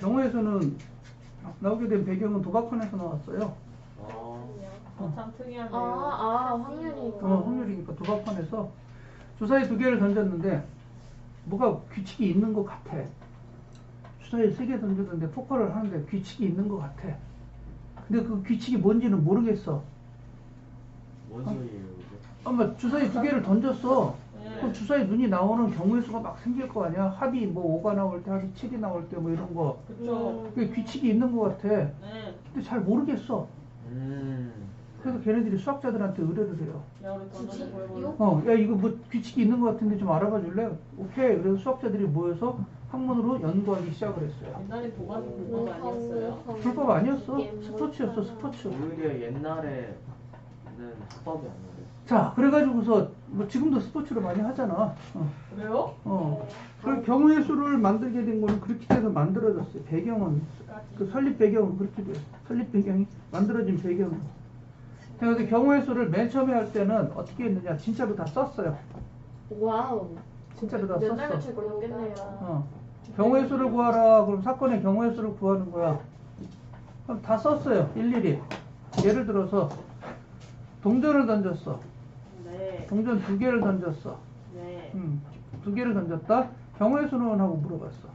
경우의 수는 나오게 된 배경은 도박판에서 나왔어요. 참 특이하네요. 확률이니까. 확률이니까 도박판에서 주사위 2개를 던졌는데 뭐가 규칙이 있는 것 같아. 주사위 3개 던졌는데 포커를 하는데 규칙이 있는 것 같아. 근데 그 규칙이 뭔지는 모르겠어. 뭔 소리예요, 아마 주사위 2개를 던졌어. 네. 그럼 주사위 눈이 나오는 경우의 수가 막 생길 거 아니야. 합이 뭐 5가 나올 때, 합이 7이 나올 때 뭐 이런 거. 그쵸. 그게 규칙이 있는 것 같아. 네. 근데 잘 모르겠어. 게? 그래서 걔네들이 수학자들한테 의뢰를 해요. 야, 우리 던져서 보여볼래? 야 이거 뭐 규칙이 있는 것 같은데 좀 알아봐 줄래? 오케이. 그래서 수학자들이 모여서 학문으로 연구하기 시작을 했어요. 옛날에 도박이 불법 아니었어요? 불법 아니었어. 스포츠였어, 스포츠. 오히려 옛날에는 합법이 아니에요. 자, 그래가지고서 뭐 지금도 스포츠를 많이 하잖아. 그래요? 그 경우의 수를 만들게 된 거는 그렇게 돼서 만들어졌어요. 배경은 그 설립 배경은 그렇게 돼요. 설립 배경이 만들어진 배경은. 그래서 경우의 수를 맨 처음에 할 때는 어떻게 했느냐? 진짜로 다 썼어요. 와우. 진짜로 다 옛날 썼어. 책 모르겠네요. 경우의 수를 구하라. 그럼 사건의 경우의 수를 구하는 거야. 그럼 다 썼어요. 일일이. 예를 들어서 동전을 던졌어. 네. 동전 2개를 던졌어. 네. 2개를 던졌다. 경우의 수는 하고 물어봤어.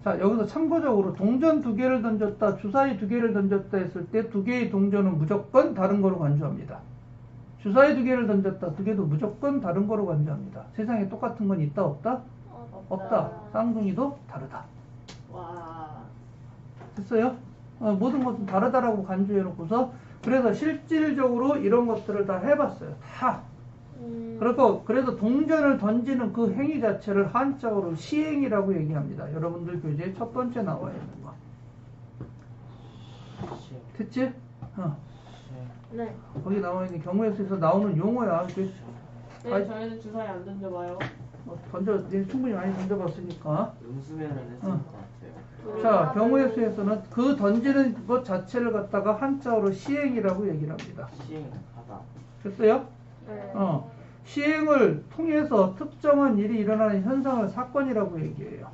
자, 여기서 참고적으로 동전 2개를 던졌다, 주사위 2개를 던졌다 했을 때 2개의 동전은 무조건 다른 거로 간주합니다. 주사위 2개를 던졌다, 2개도 무조건 다른 거로 간주합니다. 세상에 똑같은 건 있다, 없다? 없다. 쌍둥이도 다르다. 와. 됐어요? 모든 것은 다르다라고 간주해 놓고서 그래서 실질적으로 이런 것들을 다 해봤어요. 다. 그래서 동전을 던지는 그 행위 자체를 한자어로 시행이라고 얘기합니다. 여러분들 교재에 첫 번째 나와 있는 거. 됐지? 네. 거기 나와 있는 경우의 수에서 나오는 용어야. 네, 저희는 주사위 안 던져봐요. 충분히 많이 던져봤으니까. 음수면은 했을 것 같아요. 자, 경우의 수에서는 그 던지는 것 자체를 갖다가 한자어로 시행이라고 얘기를 합니다. 시행하다. 됐어요? 네. 시행을 통해서 특정한 일이 일어나는 현상을 사건이라고 얘기해요.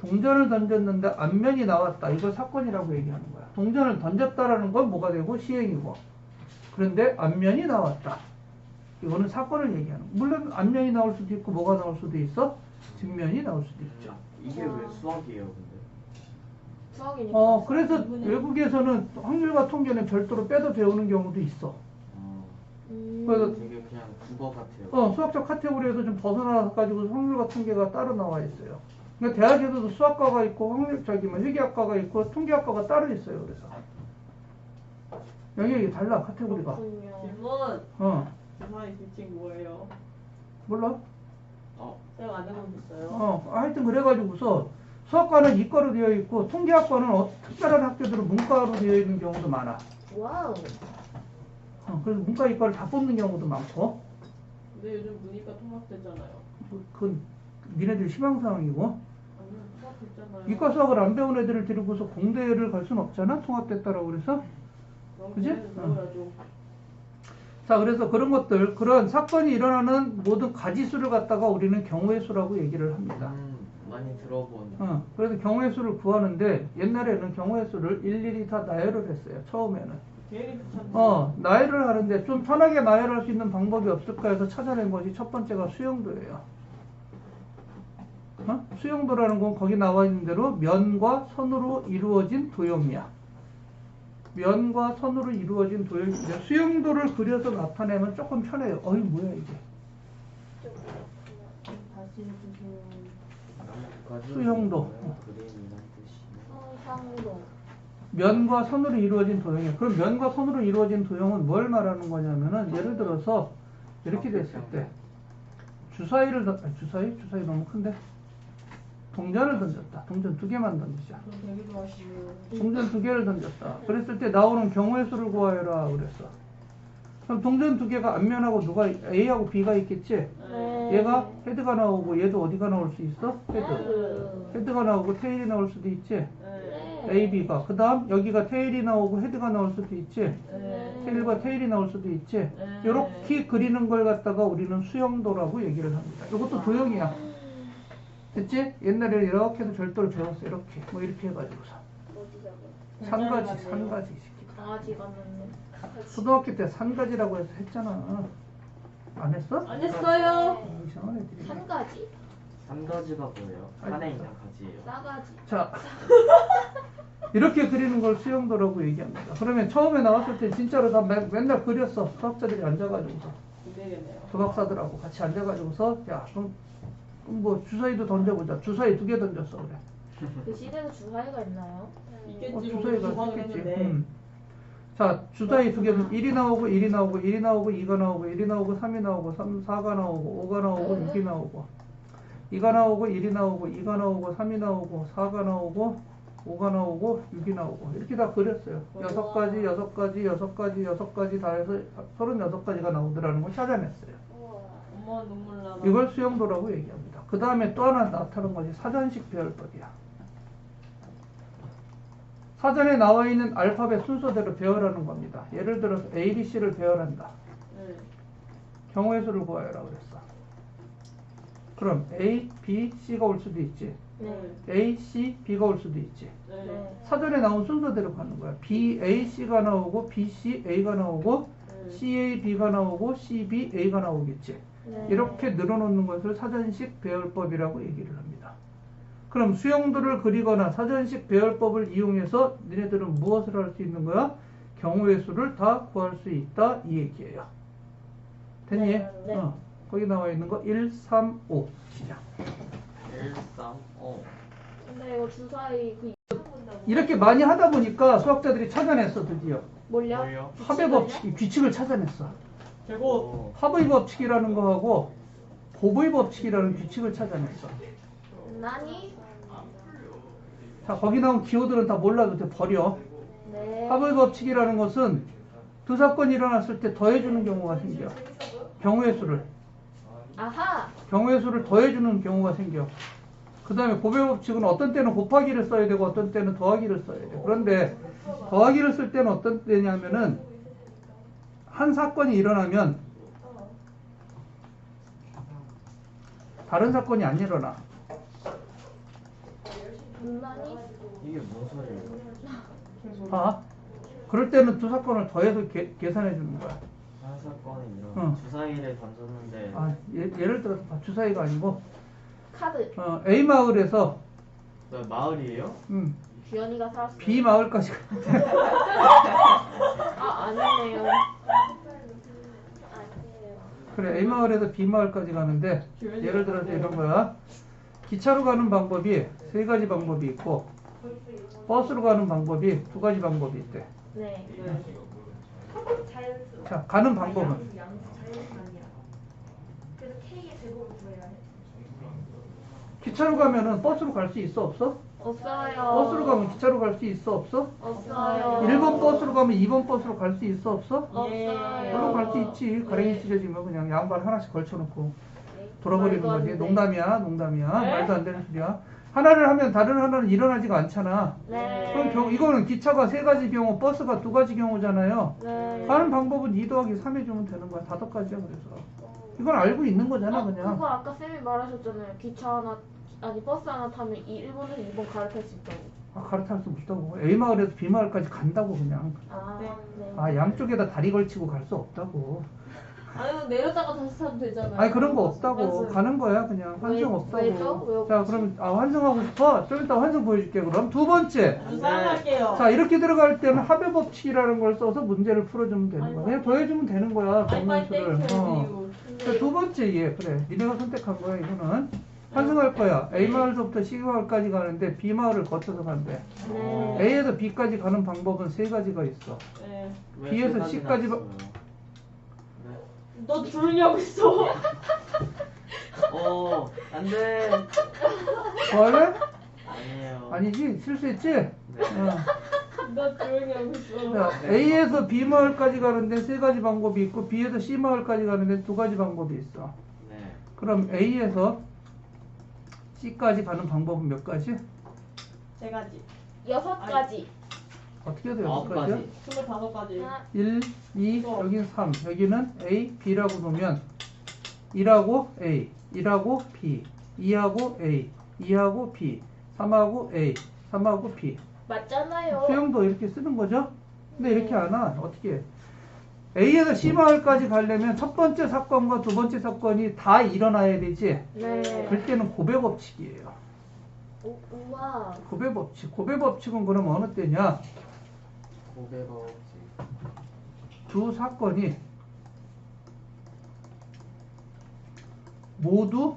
동전을 던졌는데 안면이 나왔다. 이걸 사건이라고 얘기하는 거야. 동전을 던졌다라는 건 뭐가 되고 시행이고. 그런데 안면이 나왔다. 이거는 사건을 얘기하는 거야. 물론 안면이 나올 수도 있고 뭐가 나올 수도 있어? 뒷면이 나올 수도 있죠. 이게 왜 수학이에요, 근데? 수학이니까. 그래서 외국에서는 확률과 통계는 별도로 빼도 배우는 경우도 있어. 그래서 되게 그냥 국어 같아요. 수학적 카테고리에서 좀 벗어나가지고 확률과 통계가 따로 나와 있어요. 그러니까 대학에서도 수학과가 있고 회계학과가 있고 통계학과가 따로 있어요. 그래서 영역이 달라 카테고리가. 질문. 주사위 규칙 뭐예요? 몰라? 제가 안 해보셨어요? 하여튼 그래가지고서 수학과는 이과로 되어 있고 통계학과는 특별한 학교들은 문과로 되어 있는 경우도 많아. 와우. 그래서 문과 이과를 다 뽑는 경우도 많고. 근데 요즘 문이과 통합됐잖아요. 그건 니네들 희망사항이고. 아니요, 통합됐잖아요. 이과 수학을 안 배운 애들을 데리고서 공대를 갈 수는 없잖아. 통합됐다라고 그래서. 그지? 배워야죠. 자, 그래서 그런 것들, 그런 사건이 일어나는 모든 가지수를 갖다가 우리는 경우의 수라고 얘기를 합니다. 많이 들어본. 그래서 경우의 수를 구하는데 옛날에는 경우의 수를 일일이 다 나열을 했어요. 처음에는. 되게 귀찮네. 나열을 하는데 좀 편하게 나열할 수 있는 방법이 없을까 해서 찾아낸 것이 첫 번째가 수용도예요. 수용도라는 건 거기 나와 있는 대로 면과 선으로 이루어진 도형이야. 면과 선으로 이루어진 도형인데 수용도를 그려서 나타내면 조금 편해요. 뭐야 이게. 다시 해주세요. 수용도. 그림이란 뜻이에요. 상도. 면과 선으로 이루어진 도형이에요. 그럼 면과 선으로 이루어진 도형은 뭘 말하는 거냐면은 예를 들어서 이렇게 됐을 때 주사위 너무 큰데 동전을 던졌다. 동전 2개만 던지자. 되게 좋아하시네요. 동전 2개를 던졌다. 그랬을 때 나오는 경우의 수를 구하여라 그랬어. 그럼 동전 2개가 앞면하고 누가 A하고 B가 있겠지? 네. 얘가 헤드가 나오고 얘도 어디가 나올 수 있어? 헤드가 나오고 테일이 나올 수도 있지? 네. A, B가. 그 다음 여기가 테일이 나오고 헤드가 나올 수도 있지? 네. 테일과 테일이 나올 수도 있지? 이렇게 그리는 걸 갖다가 우리는 수용도라고 얘기를 합니다. 이것도 도형이야. 됐지? 옛날에 이렇게도 절도를 배웠어. 이렇게 뭐 이렇게 해가지고서 산가지 시키. 강아지 갔는데. 초등학교 때 산가지라고 해서 했잖아. 안 했어? 안 했어요. 이상한 애들이. 한 가지? 한 가지가 뭐예요? 산에 있는 가지예요. 싸가지. 자, 이렇게 그리는 걸 수영도라고 얘기합니다. 그러면 처음에 나왔을 때 진짜로 다 맨날 그렸어. 수학자들이 앉아가지고서. 도박사들하고 같이 앉아가지고서 야, 그럼 뭐 주사위도 던져보자. 주사위 2개 던졌어 그래. 그 시대에 주사위가 있나요? 주사위가 있겠지. 자, 주사위 2개, 1이 나오고 1이 나오고 1이 나오고 2가 나오고 1이 나오고 3이 나오고 4가 나오고 5가 나오고 6이 나오고 2가 나오고 1이 나오고 2가 나오고 3이 나오고 4가 나오고 5가 나오고 6이 나오고 이렇게 다 그렸어요. 6가지 다 해서 36가지가 나오더라는 걸 찾아냈어요. 엄마 눈물 나. 이걸 수영도라고 얘기합니다. 그 다음에 또 하나 나타난 것이 사전식 배열법이야. 사전에 나와 있는 알파벳 순서대로 배열하는 겁니다. 예를 들어서 A, B, C를 배열한다. 경우의 수를 구하여라 그랬어. 그럼 A, B, C가 올 수도 있지. 네. A, C, B가 올 수도 있지. 네. 사전에 나온 순서대로 가는 거야. B, A, C가 나오고 B, C, A가 나오고 C, A, B가 나오고 C, B, A가 나오겠지. 네. 이렇게 늘어놓는 것을 사전식 배열법이라고 얘기를 합니다. 그럼 수영도를 그리거나 사전식 배열법을 이용해서 니네들은 무엇을 할 수 있는 거야? 경우의 수를 다 구할 수 있다 이 얘기예요. 됐니? 네. 거기 나와 있는 거 1, 3, 5 시작. 1, 3, 5. 근데 이거 주사위 그 이렇게 많이 하다 보니까 수학자들이 찾아냈어 드디어. 뭘요? 뭘요? 합의 법칙, 이 규칙을 찾아냈어. 오. 합의 법칙이라는 거하고 곱의 법칙이라는 규칙을 찾아냈어. 나니? 자, 거기 나온 기호들은 다 몰라도 돼. 버려. 네. 합의 법칙이라는 것은 두 사건이 일어났을 때 더해주는 경우가 생겨. 경우의 수를. 아하. 경우의 수를 더해주는 경우가 생겨. 그 다음에 곱의 법칙은 어떤 때는 곱하기를 써야 되고 어떤 때는 더하기를 써야 돼. 그런데 더하기를 쓸 때는 어떤 때냐면은 한 사건이 일어나면 다른 사건이 안 일어나. 분만이? 이게 뭔 소리예요? 봐. 그럴 때는 두 사건을 더해서 계산해 주는 거야. 한 사건이 이런 주사위를 던졌는데 예를 들어서 봐. 주사위가 아니고 카드. A 마을에서 너 마을이에요? 주연이가 살았어요. B 마을까지 아, 아니네요. 그래 A 마을에서 B 마을까지 가는데 예를 들어서 이런 거야. 기차로 가는 방법이 3가지 방법이 있고 버스로 가는 방법이 2가지 방법이 있대. 네. 자, 가는 방법은 기차로 가면은 버스로 갈 수 있어 없어? 없어요. 버스로 가면 기차로 갈 수 있어 없어? 없어요. 1번 버스로 가면 2번 버스로 갈 수 있어 없어? 없어요. 물론 갈 수 있지. 가랭이 찢어지면 그냥 양발 하나씩 걸쳐놓고 돌아버리는 말도 안 거지. 돼. 농담이야. 말도 안 되는 소리야. 하나를 하면 다른 하나는 일어나지가 않잖아. 네. 그럼 이거는 기차가 3가지 경우, 버스가 2가지 경우잖아요. 네. 가는 방법은 2 더하기 3 해주면 되는 거야. 5가지야 그래서. 이건 알고 있는 거잖아 그냥. 그거 아까 쌤이 말하셨잖아요. 기차 하나, 아니 버스 하나 타면 1번에서 2번 갈아탈 수 있다고. 갈아탈 수 없다고. A 마을에서 B 마을까지 간다고 그냥. 아, 네. 양쪽에다 다리 걸치고 갈 수 없다고. 아니 내렸다가 다시 타도 되잖아요. 아니 그런 거 없다고. 맞아요. 가는 거야 그냥. 환승 왜- 없다고. 왜죠? 왜 없지? 자 그럼 환승하고 싶어? 좀 이따 환승 보여줄게. 그럼 2번째. 주사할게요. 자 이렇게 들어갈 때는 합의 법칙이라는 걸 써서 문제를 풀어주면 되는 거야. 그냥 더해주면 되는 거야. 바이바이 경우의 수를. 땡큐. 자, 2번째 얘 그래. 니네가 선택한 거야 이거는. 환승할 거야. A 마을서부터 C 마을까지 가는데 B 마을을 거쳐서 간대. 네. A에서 B까지 가는 방법은 3가지가 있어. 네. 왜 B에서 세 가지나 C까지 있어요? 네. 너 조용히 하고 있어. 안 돼. 뭐 할래? 아니에요. 아니지? 실수했지? 네. 너 조용히 하고 있어. 자, A에서 B 마을까지 가는데 3가지 방법이 있고 B에서 C 마을까지 가는데 2가지 방법이 있어. 네. 그럼 A에서 C까지 가는 방법은 몇 가지? 3가지. 6가지. 어떻게 해서 9가지. 6가지야? 25가지. 하나, 1, 2, 여긴 3. 여기는 A, B라고 놓으면 1하고 A, 1하고 B, 2하고 A, 2하고 B, 3하고 A, 3하고 B. 맞잖아요. 수영도 이렇게 쓰는 거죠? 근데 이렇게 안 와. 어떻게 해? A에서 C 마을까지 가려면 첫 번째 사건과 두 번째 사건이 다 일어나야 되지? 네. 그럴 때는 고배 법칙이에요. 우와. 고배 법칙. 고배 법칙은 그럼 어느 때냐? 고배가 두 사건이 모두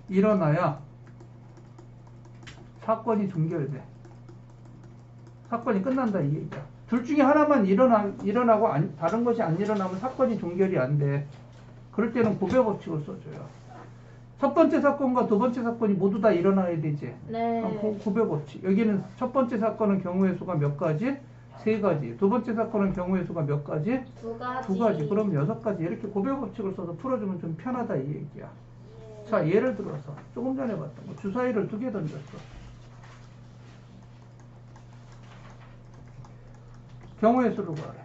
일어나야 사건이 종결돼. 사건이 끝난다 이 얘기야. 둘 중에 하나만 일어나고 다른 것이 안 일어나면 사건이 종결이 안 돼. 그럴 때는 고배 법칙을 써줘요. 첫 번째 사건과 두 번째 사건이 모두 다 일어나야 되지. 네. 고배 법칙. 여기는 첫 번째 사건은 경우의 수가 몇 가지? 3가지. 두 번째 사건은 경우의 수가 몇 가지? 2가지. 2가지. 그럼 6가지. 이렇게 고배 법칙을 써서 풀어주면 좀 편하다 이 얘기야. 자, 예를 들어서 조금 전에 봤던 거 주사위를 2개 던졌어. 경우의 수를 구하래.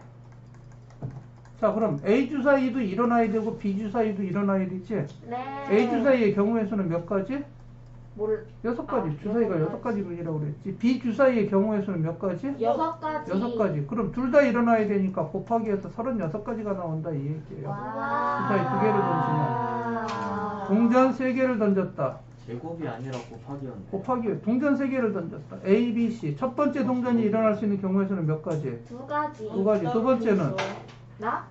자, 그럼 A 주사위도 일어나야 되고 B 주사위도 일어나야 되지. 네. A 주사위의 경우의 수는 몇 가지? 6가지. 6가지. 주사위가 6가지 분이라고 그랬지. B 주사위의 경우의 수는 몇 가지? 6가지. 6가지. 그럼 둘 다 일어나야 되니까 곱하기 해서 36가지가 나온다 이 얘기예요. 와. 주사위 2개를 던지면. 동전 3개를 던졌다. 제곱이 아니라 곱하기였네. 곱하기 동전 3개를 던졌다. A, B, C. 첫 번째 동전이 일어날 수 있는 경우의 수는 몇 가지? 2가지. 2가지. 두 번째는 나?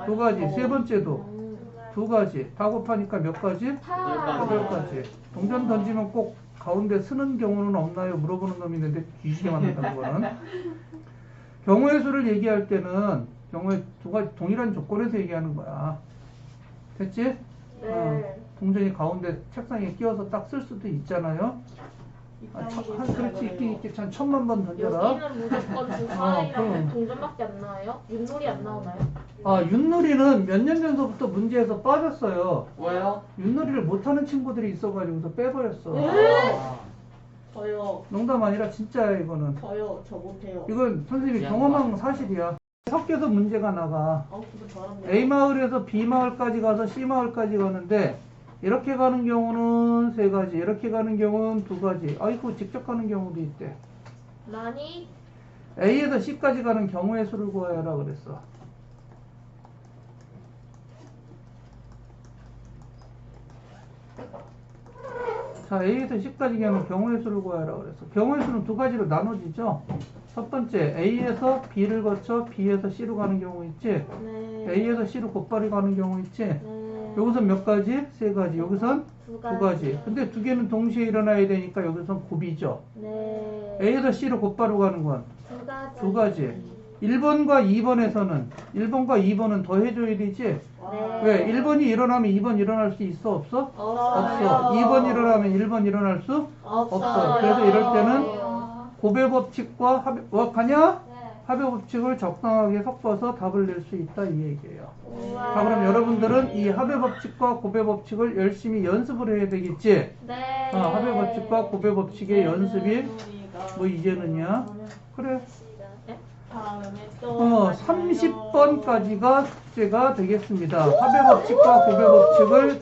2가지. 세 번째도 2가지. 다 곱하니까 몇 가지? 8가지. 동전 던지면 꼭 가운데 쓰는 경우는 없나요? 물어보는 놈이 있는데 뒤지게 만든다는 거는. 경우의 수를 얘기할 때는 경우의 2가지 동일한 조건에서 얘기하는 거야. 됐지? 네. 동전이 가운데 책상에 끼워서 딱 쓸 수도 있잖아요. 그렇지 있긴 있겠지. 한 1000만 번 던져라. 여기는 무조건 주사위랑 그럼. 동전밖에 안 나와요? 윷놀이 안 나오나요? 아, 윷놀이는 몇 년 전서부터 문제에서 빠졌어요. 왜요? 윷놀이를 못하는 친구들이 있어가지고서 빼버렸어. 아, 저요. 농담 아니라 진짜야 이거는. 저 못해요. 이건 선생님이 경험한 사실이야. 섞여서 문제가 나가. 그거 잘하네요. A 마을에서 B 마을까지 가서 C 마을까지 가는데 이렇게 가는 경우는 3가지, 이렇게 가는 경우는 2가지. 아이고 직접 가는 경우도 있대. 나니? A에서 C까지 가는 경우의 수를 구하여라 그랬어. 자, A에서 C까지 가는 경우의 수를 구하여라 그랬어. 경우의 수는 2가지로 나눠지죠. 첫 번째, A에서 B를 거쳐 B에서 C로 가는 경우 있지. 네. A에서 C로 곧바로 가는 경우 있지. 네. 여기선 몇 가지? 3가지. 여기선 2가지. 근데 2개는 동시에 일어나야 되니까 여기선 곱이죠. 네. A에서 C로 곧바로 가는 건 2가지. 2가지. 1번과 2번에서는 1번과 2번은 더 해줘야 되지. 네. 왜? 1번이 일어나면 2번 일어날 수 있어? 없어? 없어. 2번 일어나면 1번 일어날 수? 없어. 그래서 이럴 때는 고배 법칙과 가냐? 합의 법칙을 적당하게 섞어서 답을 낼 수 있다 이 얘기예요. 우와. 자, 그럼 여러분들은 이 합의 법칙과 고배 법칙을 열심히 연습을 해야 되겠지? 네. 합의 법칙과 고배 법칙의 연습이 뭐 이제는야? 그래. 다음에 또 30번까지가 숙제가 되겠습니다. 합의 법칙과 고배 법칙을